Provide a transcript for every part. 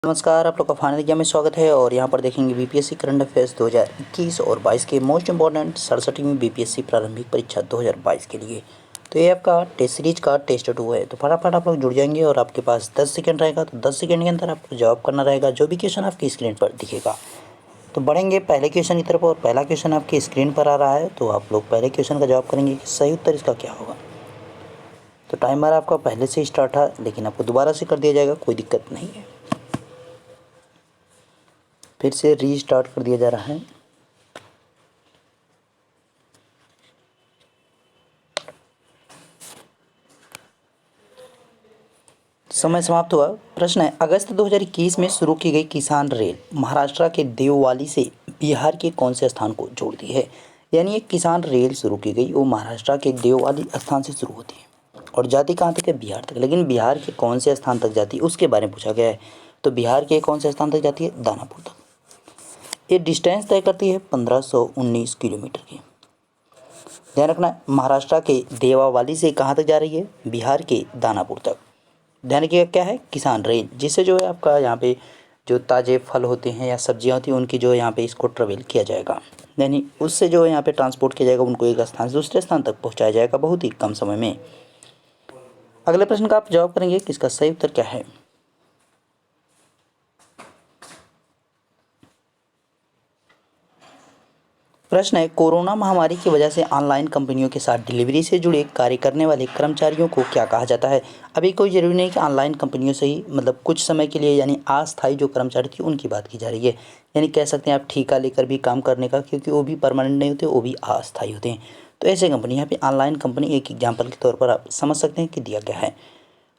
नमस्कार, आप लोग का फाइनल एग्जाम में स्वागत है। और यहाँ पर देखेंगे बीपीएससी करंट अफेयर्स 2021 और 22 के मोस्ट इंपॉर्टेंट 67वीं बीपीएससी प्रारंभिक परीक्षा 2022 के लिए। तो ये आपका टेस्ट सीरीज का टेस्ट 2 है। तो फटाफट आप लोग जुड़ जाएंगे और आपके पास 10 सेकंड रहेगा। तो 10 सेकंड के अंदर आपको जवाब करना रहेगा जो भी क्वेश्चन आपकी स्क्रीन पर दिखेगा। तो बढ़ेंगे पहले क्वेश्चन की तरफ और पहला क्वेश्चन आपकी स्क्रीन पर आ रहा है। तो आप लोग पहले क्वेश्चन का जवाब करेंगे कि सही उत्तर इसका क्या होगा। तो टाइमर आपका पहले से ही स्टार्ट है, लेकिन आपको दोबारा से कर दिया जाएगा, कोई दिक्कत नहीं है। फिर से रीस्टार्ट कर दिया जा रहा है। समय समाप्त हुआ। प्रश्न है, अगस्त 2021 में शुरू की गई किसान रेल महाराष्ट्र के देववाली से बिहार के कौन से स्थान को जोड़ती है। यानी एक किसान रेल शुरू की गई, वो महाराष्ट्र के देववाली स्थान से शुरू होती है और जाती कहाँ तक है, बिहार तक। लेकिन बिहार के कौन से स्थान तक जाती है उसके बारे में पूछा गया है। तो बिहार के कौन से स्थान तक जाती है, दानापुर तक। ये डिस्टेंस तय करती है 1519 किलोमीटर की। ध्यान रखना, महाराष्ट्र के देवावाली से कहाँ तक जा रही है, बिहार के दानापुर तक। ध्यान रखिएगा, क्या है, किसान रेल, जिससे जो है आपका यहाँ पे जो ताज़े फल होते हैं या सब्जियाँ होती हैं उनकी जो है यहाँ पे इसको ट्रेवल किया जाएगा। यानी उससे जो है यहाँ पे ट्रांसपोर्ट किया जाएगा, उनको एक स्थान से दूसरे स्थान तक पहुँचाया जाएगा बहुत ही कम समय में। अगले प्रश्न का आप जवाब करेंगे कि इसका सही उत्तर क्या है। प्रश्न है, कोरोना महामारी की वजह से ऑनलाइन कंपनियों के साथ डिलीवरी से जुड़े कार्य करने वाले कर्मचारियों को क्या कहा जाता है। अभी कोई ज़रूरी नहीं कि ऑनलाइन कंपनियों से ही, मतलब कुछ समय के लिए, यानी अस्थायी जो कर्मचारी थे उनकी बात की जा रही है। यानी कह सकते हैं आप ठेका लेकर भी काम करने का, क्योंकि वो भी परमानेंट नहीं होते, वो भी अस्थायी होते हैं। तो ऐसे कंपनी, यहाँ पे ऑनलाइन कंपनी एक एग्जाम्पल के तौर पर आप समझ सकते हैं कि दिया गया है।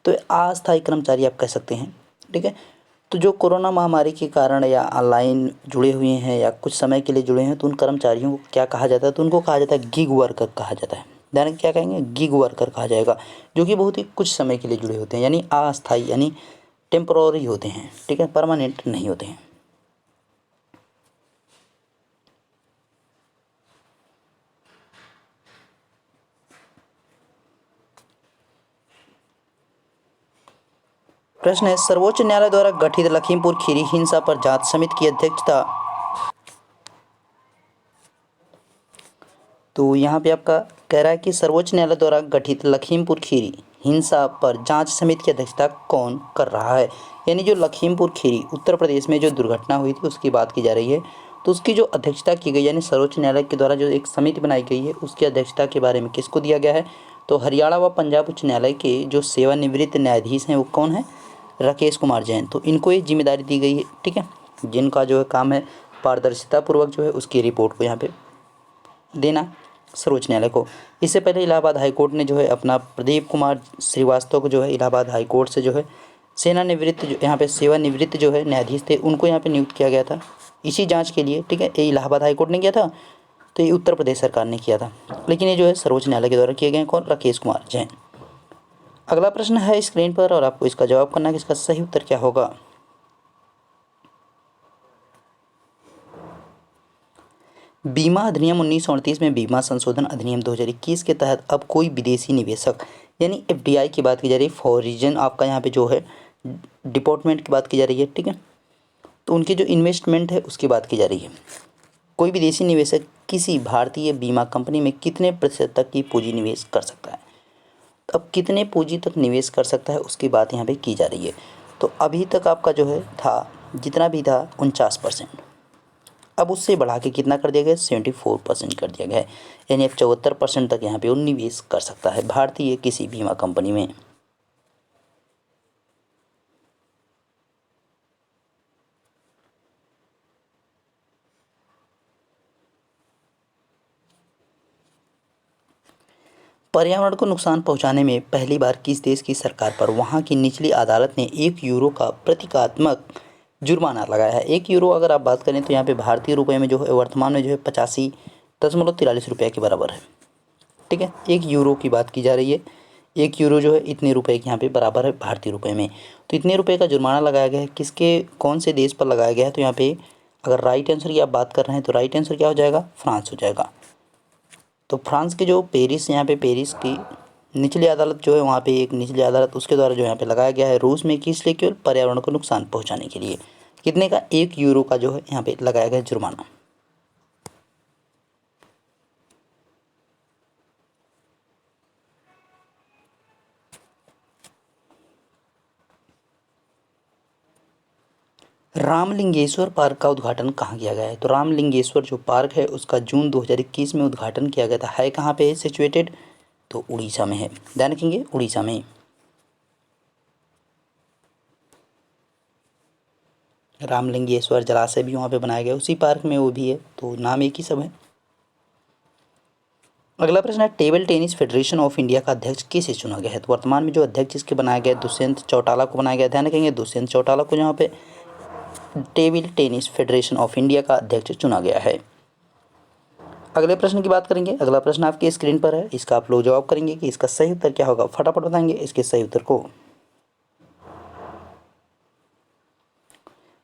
तो अस्थायी कर्मचारी आप कह सकते हैं, ठीक है। तो जो कोरोना महामारी के कारण या ऑनलाइन जुड़े हुए हैं या कुछ समय के लिए जुड़े हैं, तो उन कर्मचारियों को क्या कहा जाता है, तो उनको कहा जाता है गिग वर्कर कहा जाता है। ध्यान, क्या कहेंगे, गिग वर्कर कहा जाएगा, जो कि बहुत ही कुछ समय के लिए जुड़े होते हैं, यानी अस्थायी, यानी टेम्पररी होते हैं, ठीक है, परमानेंट नहीं होते हैं। प्रश्न है, सर्वोच्च न्यायालय द्वारा गठित लखीमपुर खीरी हिंसा पर जांच समिति की अध्यक्षता। तो यहाँ पे आपका कह रहा है कि सर्वोच्च न्यायालय द्वारा गठित लखीमपुर खीरी हिंसा पर जांच समिति की अध्यक्षता कौन कर रहा है। यानी जो लखीमपुर खीरी उत्तर प्रदेश में जो दुर्घटना हुई थी उसकी बात की जा रही है। तो उसकी जो अध्यक्षता की गई, यानी सर्वोच्च न्यायालय के द्वारा जो एक समिति बनाई गई है, उसकी अध्यक्षता के बारे में किसको दिया गया है। तो हरियाणा व पंजाब उच्च न्यायालय के जो सेवानिवृत्त न्यायाधीश हैं वो कौन है, राकेश कुमार जैन। तो इनको ये जिम्मेदारी दी गई है, ठीक है, जिनका जो है काम है पारदर्शितापूर्वक जो है उसकी रिपोर्ट को यहाँ पे देना सर्वोच्च न्यायालय को। इससे पहले इलाहाबाद हाईकोर्ट ने जो है अपना प्रदीप कुमार श्रीवास्तव को जो है इलाहाबाद हाईकोर्ट से जो है सेवानिवृत्त, जो यहाँ पे सेवानिवृत्त जो है न्यायाधीश थे, उनको यहाँ पे नियुक्त किया गया था इसी जांच के लिए, ठीक है। ये इलाहाबाद हाईकोर्ट ने किया था, तो ये उत्तर प्रदेश सरकार ने किया था, लेकिन ये जो है सर्वोच्च न्यायालय के द्वारा किए गए। कौन, राकेश कुमार जैन। अगला प्रश्न है स्क्रीन पर और आपको इसका जवाब करना है कि इसका सही उत्तर क्या होगा। बीमा अधिनियम 1938 में बीमा संशोधन अधिनियम 2021 के तहत अब कोई विदेशी निवेशक, यानी एफडीआई की बात की जा रही है, फॉरेन आपका यहाँ पे जो है डिपार्टमेंट की बात की जा रही है, ठीक है। तो उनकी जो इन्वेस्टमेंट है उसकी बात की जा रही है। कोई विदेशी निवेशक किसी भारतीय बीमा कंपनी में कितने प्रतिशत तक की पूंजी निवेश कर सकता है। तो अब कितने पूंजी तक निवेश कर सकता है उसकी बात यहाँ पे की जा रही है। तो अभी तक आपका जो है था, जितना भी था 49%, अब उससे बढ़ा के कितना कर दिया गया, 74% कर दिया गया है। यानी अब 74% तक यहाँ पे वो निवेश कर सकता है भारतीय किसी बीमा कंपनी में। पर्यावरण को नुकसान पहुंचाने में पहली बार किस देश की सरकार पर वहां की निचली अदालत ने 1 यूरो का प्रतीकात्मक जुर्माना लगाया है। 1 यूरो अगर आप बात करें तो यहाँ पे भारतीय रुपये में जो है वर्तमान में जो है 85.43 रुपये के बराबर है, ठीक है। 1 यूरो की बात की जा रही है, 1 यूरो जो है इतने रुपए के यहाँ पे बराबर है भारतीय रुपये में। तो इतने रुपए का जुर्माना लगाया गया है, किसके, कौन से देश पर लगाया गया है। तो यहाँ पे अगर राइट आंसर की आप बात कर रहे हैं तो राइट आंसर क्या हो जाएगा, फ्रांस हो जाएगा। तो फ्रांस के जो पेरिस, यहाँ पे पेरिस की निचली अदालत जो है वहाँ पे एक निचली अदालत उसके द्वारा जो यहाँ पे लगाया गया है रूस में, किस लिए? केवल पर्यावरण को नुकसान पहुँचाने के लिए। कितने का? 1 यूरो का जो है यहाँ पे लगाया गया जुर्माना। रामलिंगेश्वर पार्क का उद्घाटन कहाँ किया गया है? तो रामलिंगेश्वर जो पार्क है उसका जून 2021 में उद्घाटन किया गया था। है कहाँ पे सिचुएटेड? तो उड़ीसा में है। ध्यान रखेंगे, उड़ीसा में। रामलिंगेश्वर जलाशय भी वहाँ पे बनाया गया, उसी पार्क में वो भी है, तो नाम एक ही सब है। अगला प्रश्न है, table tennis federation of India का अध्यक्ष किसे चुना गया है? तो वर्तमान में जो अध्यक्ष इसके बनाया गया है दुष्यंत चौटाला को बनाया गया। ध्यान रखेंगे, दुष्यंत चौटाला को यहाँ पे table tennis federation of India का अध्यक्ष चुना गया है। अगले प्रश्न की बात करेंगे। अगला प्रश्न आपकी स्क्रीन पर है, इसका आप लोग जवाब करेंगे कि इसका सही उत्तर क्या होगा। फटाफट बताएंगे इसके सही उत्तर को।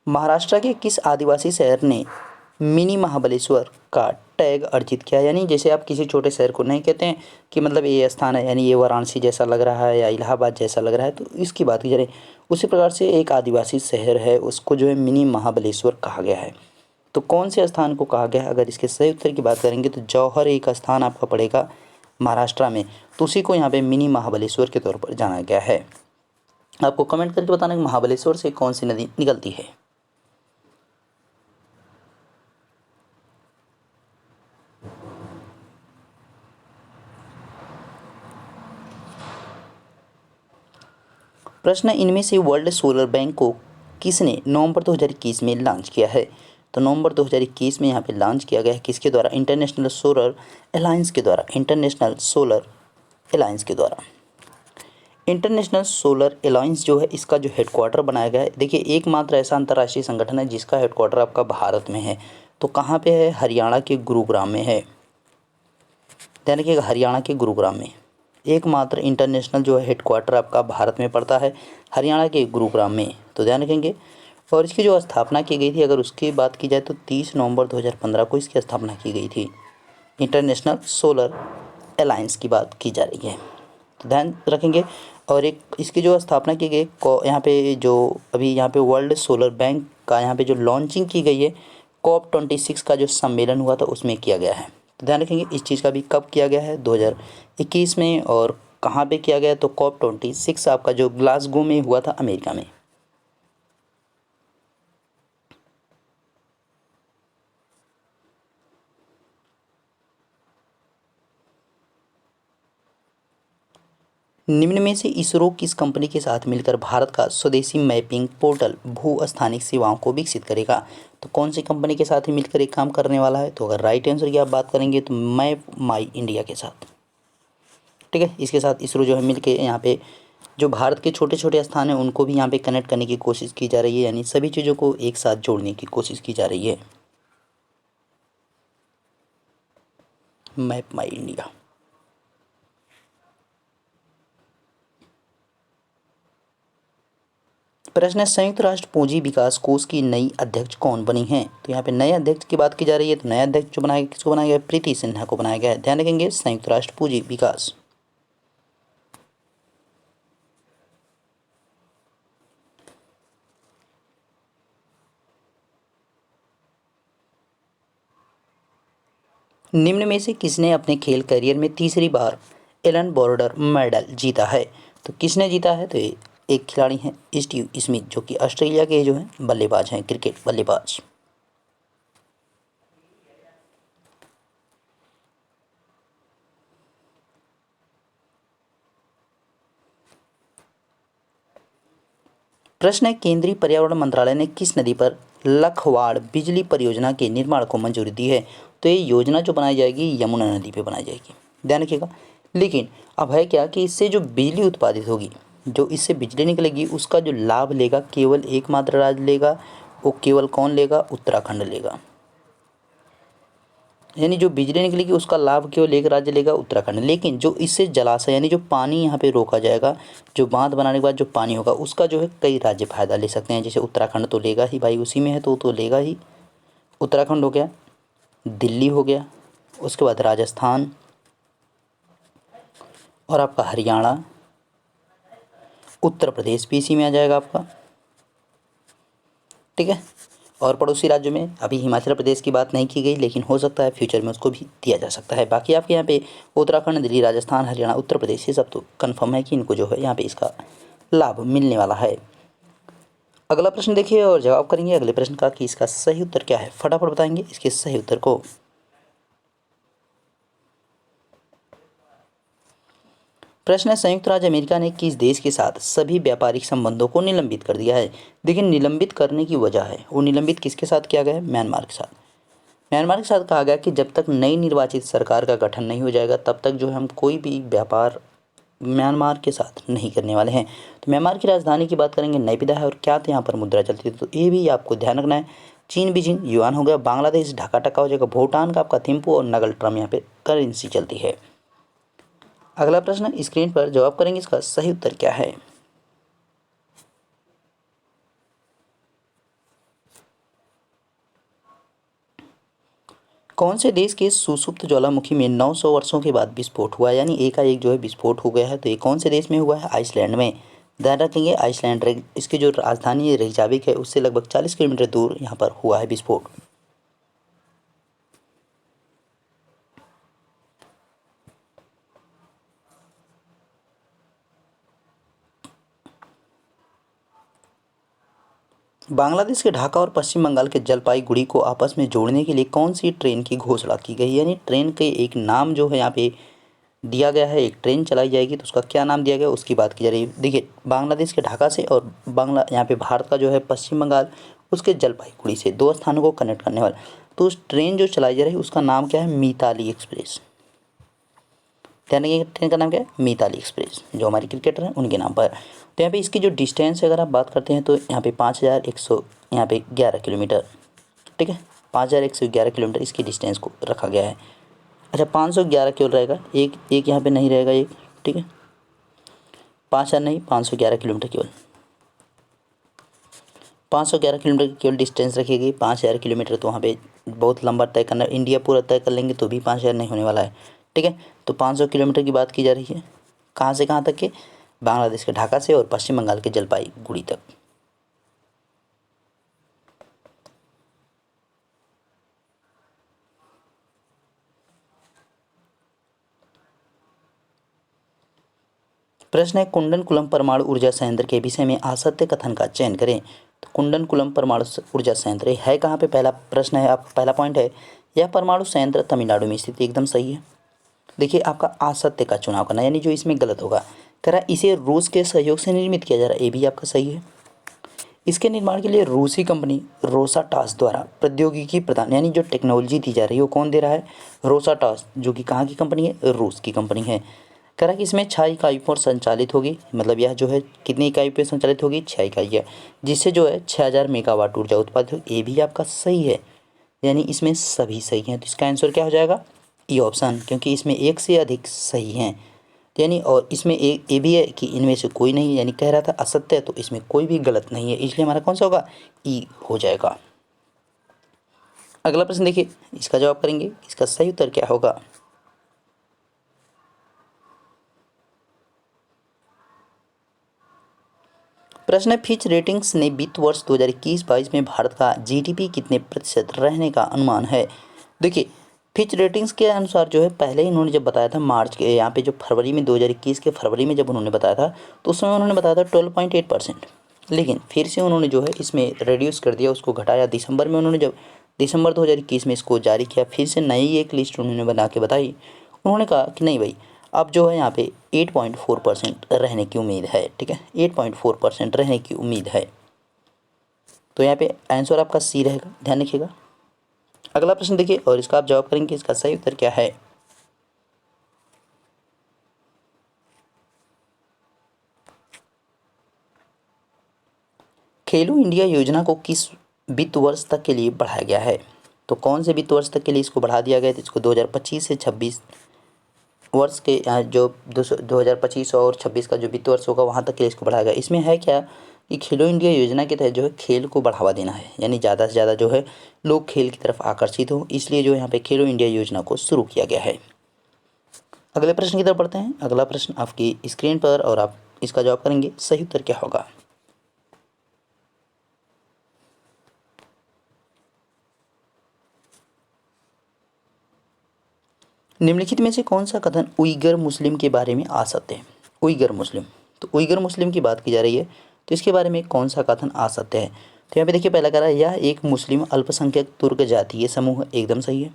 महाराष्ट्र के किस आदिवासी शहर ने मिनी महाबलेश्वर का टैग अर्जित किया? यानी जैसे आप किसी छोटे शहर को नहीं कहते हैं कि मतलब ये स्थान है, यानी ये वाराणसी जैसा लग रहा है या इलाहाबाद जैसा लग रहा है, तो इसकी बात की जा रही है। उसी प्रकार से एक आदिवासी शहर है उसको जो है मिनी महाबलेश्वर कहा गया है। तो कौन से स्थान को कहा गया है? अगर इसके सही उत्तर की बात करेंगे तो जौहर एक स्थान आपका पड़ेगा महाराष्ट्र में, तो उसी को यहाँ पे मिनी महाबलेश्वर के तौर पर जाना गया है। आपको कमेंट करके बताना कि महाबलेश्वर से कौन सी नदी निकलती है। प्रश्न, इनमें से वर्ल्ड सोलर बैंक को किसने नवंबर 2021 में लॉन्च किया है? तो नवंबर 2021 में यहाँ पे लॉन्च किया गया है किसके द्वारा? इंटरनेशनल सोलर अलायंस के द्वारा। इंटरनेशनल सोलर अलायंस के द्वारा। इंटरनेशनल सोलर अलायंस जो है इसका जो हेडक्वार्टर बनाया गया है, देखिए एकमात्र ऐसा अंतर्राष्ट्रीय संगठन है जिसका हेडक्वार्टर आपका भारत में है। तो कहाँ पे है? हरियाणा के गुरुग्राम में है। ध्यान रखिएगा, हरियाणा के गुरुग्राम में एकमात्र इंटरनेशनल जो है हेडक्वार्टर आपका भारत में पड़ता है, हरियाणा के गुरुग्राम में। तो ध्यान रखेंगे। और इसकी जो स्थापना की गई थी, अगर उसकी बात की जाए तो 30 नवंबर 2015 को इसकी स्थापना की गई थी। इंटरनेशनल सोलर अलायंस की बात की जा रही है, तो ध्यान रखेंगे। और एक इसकी जो स्थापना की गई यहाँ पे जो अभी यहाँ पे वर्ल्ड सोलर बैंक का यहाँ पे जो लॉन्चिंग की गई है, COP26 का जो सम्मेलन हुआ था उसमें किया गया है। तो ध्यान रखेंगे इस चीज़ का भी कब किया गया है? 2021 में। और कहाँ पे किया गया? तो COP26 आपका जो ग्लासगो में हुआ था, अमेरिका में। निम्न में से इसरो किस कंपनी के साथ मिलकर भारत का स्वदेशी मैपिंग पोर्टल भू स्थानिक सेवाओं को विकसित करेगा? तो कौन सी कंपनी के साथ ही मिलकर एक काम करने वाला है? तो अगर राइट आंसर की आप बात करेंगे तो मैप माई इंडिया के साथ। ठीक है, इसके साथ इसरो जो है मिलके यहाँ पे जो भारत के छोटे छोटे स्थान हैं उनको भी यहाँ पे कनेक्ट करने की कोशिश की जा रही है, यानी सभी चीज़ों को एक साथ जोड़ने की कोशिश की जा रही है। मैप माई इंडिया। प्रश्न है, संयुक्त राष्ट्र पूंजी विकास कोष की नई अध्यक्ष कौन बनी है? तो यहाँ पे नए अध्यक्ष की बात की जा रही है, तो नया अध्यक्ष जो बनाया किसको बनाया गया है? प्रीति सिन्हा को बनाया गया है। ध्यान रखेंगे, संयुक्त राष्ट्र पूंजी विकास। निम्न में से किसने अपने खेल करियर में तीसरी बार एलन बॉर्डर मेडल जीता है? तो किसने जीता है? तो एक खिलाड़ी हैं स्टीव स्मिथ, जो कि ऑस्ट्रेलिया के जो हैं बल्लेबाज हैं, क्रिकेट बल्लेबाज। प्रश्न है, केंद्रीय पर्यावरण मंत्रालय ने किस नदी पर लखवाड़ बिजली परियोजना के निर्माण को मंजूरी दी है? तो ये योजना जो बनाई जाएगी यमुना नदी पे बनाई जाएगी। ध्यान रखिएगा। लेकिन अब है क्या कि इससे जो बिजली उत्पादित होगी, जो इससे बिजली निकलेगी, उसका जो लाभ लेगा केवल एकमात्र राज्य लेगा। वो केवल कौन लेगा? उत्तराखंड लेगा। यानी जो बिजली निकलेगी उसका लाभ केवल एक राज्य लेगा, उत्तराखंड। लेकिन जो इससे जलाशय यानी जो पानी यहाँ पे रोका जाएगा, जो बांध बनाने के बाद जो पानी होगा उसका जो है कई राज्य फ़ायदा ले सकते हैं। जैसे उत्तराखंड तो लेगा ही भाई, उसी में है तो लेगा ही। उत्तराखंड हो गया, दिल्ली हो गया, उसके बाद राजस्थान, और आपका हरियाणा, उत्तर प्रदेश भी इसी में आ जाएगा आपका, ठीक है। और पड़ोसी राज्यों में अभी हिमाचल प्रदेश की बात नहीं की गई, लेकिन हो सकता है फ्यूचर में उसको भी दिया जा सकता है। बाकी आपके यहाँ पे उत्तराखंड, दिल्ली, राजस्थान, हरियाणा, उत्तर प्रदेश, ये सब तो कन्फर्म है कि इनको जो है यहाँ पे इसका लाभ मिलने वाला है। अगला प्रश्न देखिए और जवाब करेंगे अगले प्रश्न का कि इसका सही उत्तर क्या है। फटाफट बताएंगे इसके सही उत्तर को। प्रश्न है, संयुक्त राज्य अमेरिका ने किस देश के साथ सभी व्यापारिक संबंधों को निलंबित कर दिया है। देखिए, निलंबित करने की वजह है, वो निलंबित किसके साथ किया गया है? म्यांमार के साथ। म्यांमार के साथ कहा गया कि जब तक नई निर्वाचित सरकार का गठन नहीं हो जाएगा तब तक जो है हम कोई भी व्यापार म्यांमार के साथ नहीं करने वाले हैं। तो म्यांमार की राजधानी की बात करेंगे नयपिदा है, और क्या तो यहाँ पर मुद्रा चलती है, तो ये भी आपको ध्यान रखना है। चीन बीजिंग युआन हो गया, बांग्लादेश ढाका टका हो जाएगा, भूटान का आपका थिम्पू और नगल ट्रम यहाँ पे करेंसी चलती है। अगला प्रश्न स्क्रीन पर जवाब करेंगे, इसका सही उत्तर क्या है। कौन से देश के सुषुप्त ज्वालामुखी में 900 वर्षों के बाद विस्फोट हुआ, यानी एकाएक जो है विस्फोट हो गया है। तो ये कौन से देश में हुआ है? आइसलैंड में। ध्यान रखेंगे आइसलैंड, इसकी जो राजधानी रेयजाविक है उससे लगभग 40 किलोमीटर दूर यहाँ पर हुआ है विस्फोट। बांग्लादेश के ढाका और पश्चिम बंगाल के जलपाईगुड़ी को आपस में जोड़ने के लिए कौन सी ट्रेन की घोषणा की गई, यानी ट्रेन के एक नाम जो है यहाँ पे दिया गया है, एक ट्रेन चलाई जाएगी तो उसका क्या नाम दिया गया उसकी बात की जा रही है। देखिए, बांग्लादेश के ढाका से और यहाँ पे भारत का जो है पश्चिम बंगाल उसके जलपाईगुड़ी से दो स्थानों को कनेक्ट करने वाला, तो उस ट्रेन जो चलाई जा रही है उसका नाम क्या है? मिताली एक्सप्रेस। ध्यान रखिए ट्रेन का नाम क्या है? मिताली एक्सप्रेस, जो हमारे क्रिकेटर हैं उनके नाम पर। तो यहाँ पे इसकी जो डिस्टेंस है अगर आप बात करते हैं तो यहाँ पे 5100 यहाँ पे 11 किलोमीटर, ठीक है, 5111 किलोमीटर इसकी डिस्टेंस को रखा गया है। अच्छा, 511 केवल रहेगा, एक एक यहाँ पे नहीं रहेगा एक, ठीक है, 5000 नहीं, 511 किलोमीटर केवल, 511 किलोमीटर की केवल डिस्टेंस रखिएगी। 5000 किलोमीटर तो वहाँ पे बहुत लंबा तय करना, इंडिया पूरा तय कर लेंगे तो भी 5000 नहीं होने वाला है, ठीक है। तो 500 किलोमीटर की बात की जा रही है, कहाँ से कहाँ तक के? बांग्लादेश के ढाका से और पश्चिम बंगाल के जलपाईगुड़ी तक। प्रश्न है, कुंडनकुलम परमाणु ऊर्जा संयंत्र के विषय में असत्य कथन का चयन करें। तो कुंडनकुलम परमाणु ऊर्जा संयंत्र है कहाँ पे? पहला प्रश्न है, आप पहला पॉइंट है, यह परमाणु संयंत्र तमिलनाडु में स्थित, एकदम सही है। देखिए, आपका असत्य का चुनाव करना, यानी जो इसमें गलत होगा। कह रहा इसे रूस के सहयोग से निर्मित किया जा रहा है, ये भी आपका सही है। इसके निर्माण के लिए रूसी कंपनी रोसाटॉस द्वारा प्रौद्योगिकी प्रदान, यानी जो टेक्नोलॉजी दी जा रही है वो कौन दे रहा है? रोसाटॉस, जो कि कहाँ की कंपनी है? रूस की कंपनी है। कह रहा कि इसमें 6 इकाइयों पर संचालित होगी, मतलब यह जो है कितनी इकाई पर संचालित होगी? 6 इकाइयाँ, जिससे जो है 6000 मेगावाट ऊर्जा उत्पादित होगी, ये भी आपका सही है। यानी इसमें सभी सही हैं, तो इसका आंसर क्या हो जाएगा? ई ऑप्शन, क्योंकि इसमें एक से अधिक सही हैं। यानी और इसमें एक ये भी है कि इनमें से कोई नहीं, यानी कह रहा था असत्य है, तो इसमें कोई भी गलत नहीं है, इसलिए हमारा कौन सा होगा? ई हो जाएगा। अगला प्रश्न देखिए, इसका जवाब करेंगे, इसका सही उत्तर क्या होगा। प्रश्न है, फिच रेटिंग्स ने वित्त वर्ष 2021-22 में भारत का जीडीपी कितने प्रतिशत रहने का अनुमान है। देखिए, फिच रेटिंग्स के अनुसार जो है पहले ही इन्होंने जब बताया था मार्च के यहाँ पे, जो फरवरी में 2021 के फरवरी में जब उन्होंने बताया था तो उस समय उन्होंने बताया था 12.8%, लेकिन फिर से उन्होंने जो है इसमें रिड्यूस कर दिया, उसको घटाया। दिसंबर में उन्होंने जब दिसंबर 2021 में इसको जारी किया, फिर से नई एक लिस्ट उन्होंने बना के बताई। उन्होंने कहा कि नहीं भाई, अब जो है यहाँ पे 8.4% रहने की उम्मीद है, ठीक है, 8.4% रहने की उम्मीद है। तो यहाँ पे आंसर आपका सी रहेगा, ध्यान रखिएगा। अगला प्रश्न देखिए और इसका आप जवाब करेंगे, इसका सही उत्तर क्या है। खेलो इंडिया योजना को किस वित्त वर्ष तक के लिए बढ़ाया गया है। तो कौन से वित्त वर्ष तक के लिए इसको बढ़ा दिया गया है? तो इसको 2025 से 26 वर्ष के जो 2025 और 26 का जो वित्त वर्ष होगा वहाँ तक के लिए इसको बढ़ाया गया। इसमें है क्या कि खेलो इंडिया योजना के तहत जो है खेल को बढ़ावा देना है, यानी ज़्यादा से ज़्यादा जो है लोग खेल की तरफ आकर्षित हो, इसलिए जो यहाँ पे खेलो इंडिया योजना को शुरू किया गया है। अगले प्रश्न की तरफ बढ़ते हैं। अगला प्रश्न आपकी स्क्रीन पर और आप इसका जवाब करेंगे। सही उत्तर क्या होगा? निम्नलिखित में से कौन सा कथन उइगर मुस्लिम के बारे में आ सकते हैं? उइगर मुस्लिम, तो उइगर मुस्लिम की बात की जा रही है, तो इसके बारे में कौन सा कथन आ सकते हैं? तो यहाँ पे देखिए पहला कह रहा है यह एक मुस्लिम अल्पसंख्यक तुर्क जातीय समूह, एकदम सही है।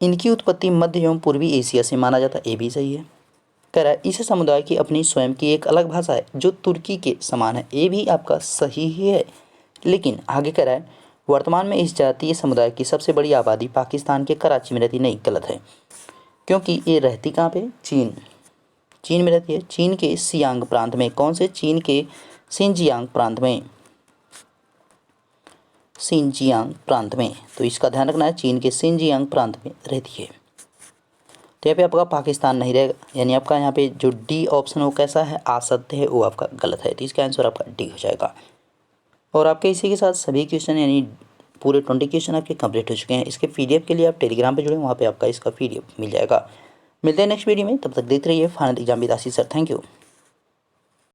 इनकी उत्पत्ति मध्य एवं पूर्वी एशिया से माना जाता है, ये भी सही है। कह रहा है इस समुदाय की अपनी स्वयं की एक अलग भाषा है जो तुर्की के समान है, ये भी आपका सही ही है। लेकिन आगे कह रहा है वर्तमान में इस जातीय समुदाय की सबसे बड़ी आबादी पाकिस्तान के कराची में रहती, नहीं, गलत है, क्योंकि ये रहती कहाँ पे? चीन में रहती है। चीन के सियांग प्रांत में। कौन से? चीन के सिंजियांग प्रांत में। सिंजियांग प्रांत में, तो इसका ध्यान रखना है, चीन के सिंजियांग प्रांत में रहती है। तो यहाँ पे आपका पाकिस्तान नहीं रहेगा, यानी आपका यहाँ पे जो डी ऑप्शन वो कैसा है? असत्य है, वो आपका गलत है। तो इसका आंसर आपका डी हो जाएगा। और आपके इसी के साथ सभी क्वेश्चन यानी पूरे 20 क्वेश्चन आपके कंप्लीट हो चुके हैं। इसके पीडीएफ के लिए आप टेलीग्राम पे जुड़े, वहाँ पे आपका इसका पीडीएफ मिल जाएगा। मिलते हैं नेक्स्ट वीडियो में, तब तक देखते रहिए final exam with Ashish sir. Thank you.